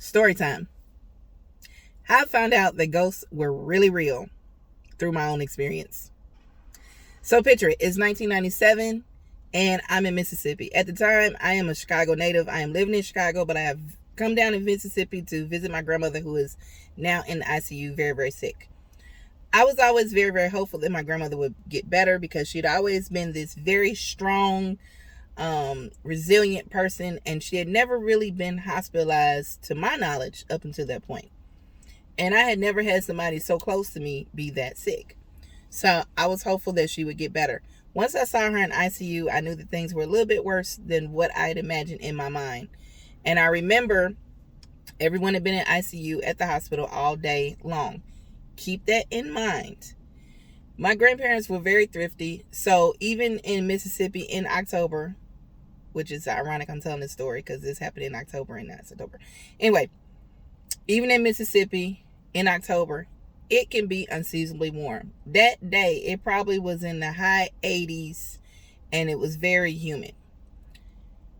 Story time. How I found out that ghosts were really real through my own experience. So picture it. It's 1997 and I'm in Mississippi. At the time, I am a Chicago native. I am living in Chicago, but I have come down to Mississippi to visit my grandmother, who is now in the ICU, very, very sick. I was always very, very hopeful that my grandmother would get better because she'd always been this very strong, resilient person, and she had never really been hospitalized, to my knowledge, up until that point. And I had never had somebody so close to me be that sick. So I was hopeful that she would get better. Once I saw her in ICU, I knew that things were a little bit worse than what I had imagined in my mind. And I remember everyone had been in ICU at the hospital all day long. Keep that in mind. My grandparents were very thrifty. So even in Mississippi in October, which is ironic I'm telling this story because this happened in October and not September. Anyway, even in Mississippi in October, it can be unseasonably warm. That day, it probably was in the high 80s and it was very humid.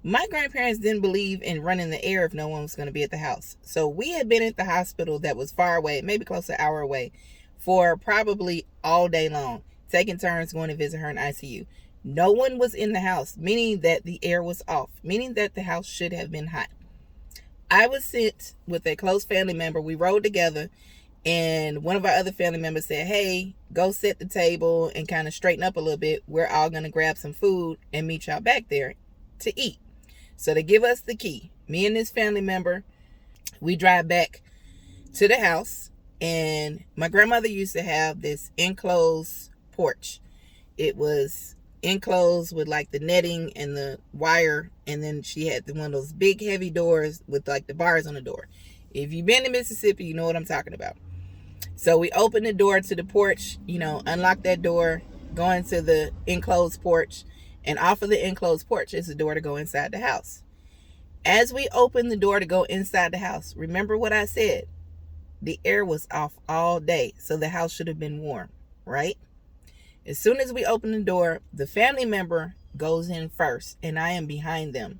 My grandparents didn't believe in running the air if no one was going to be at the house. So we had been at the hospital that was far away, maybe close to an hour away, for probably all day long, taking turns going to visit her in ICU. No one was in the house, meaning that the air was off, meaning that the house should have been hot. I was sent with a close family member. We rode together, and one of our other family members said, hey, go set the table and kind of straighten up a little bit. We're all going to grab some food and meet y'all back there to eat. So they give us the key. Me and this family member, we drive back to the house, and my grandmother used to have this enclosed porch. It was enclosed with like the netting and the wire, and then she had one of those big heavy doors with like the bars on the door. If you've been to Mississippi, you know what I'm talking about. So we opened the door to the porch, unlock that door, go into the enclosed porch, and off of the enclosed porch is the door to go inside the house. As we opened the door to go inside the house, remember what I said? The air was off all day, so the house should have been warm, right? As soon as we open the door, the family member goes in first, and I am behind them.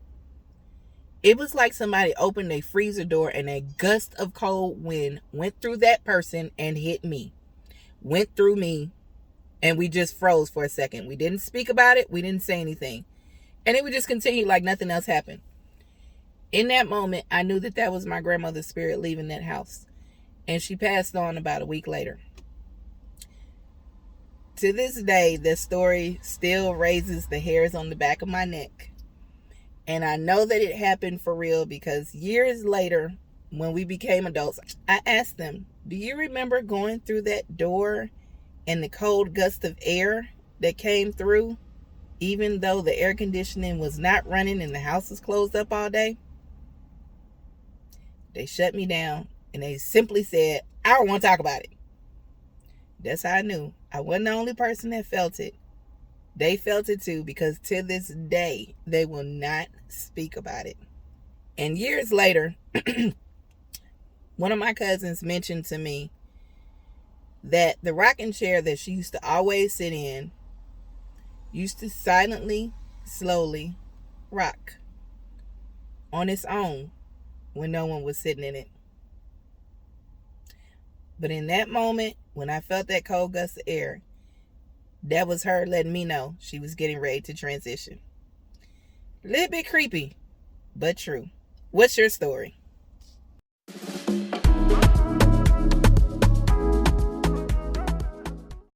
It was like somebody opened a freezer door and a gust of cold wind went through that person and hit me. Went through me, and we just froze for a second. We didn't speak about it. We didn't say anything. And it would just continue like nothing else happened. In that moment, I knew that that was my grandmother's spirit leaving that house. And she passed on about a week later. To this day, the story still raises the hairs on the back of my neck. And I know that it happened for real because years later, when we became adults, I asked them, do you remember going through that door and the cold gust of air that came through, even though the air conditioning was not running and the house was closed up all day? They shut me down and they simply said, I don't want to talk about it. That's how I knew I wasn't the only person that felt it. They felt it too, because to this day, they will not speak about it. And years later, one of my cousins mentioned to me that the rocking chair that she used to always sit in used to silently, slowly rock on its own when no one was sitting in it. But in that moment, when I felt that cold gust of air, that was her letting me know she was getting ready to transition. A little bit creepy, but true. What's your story?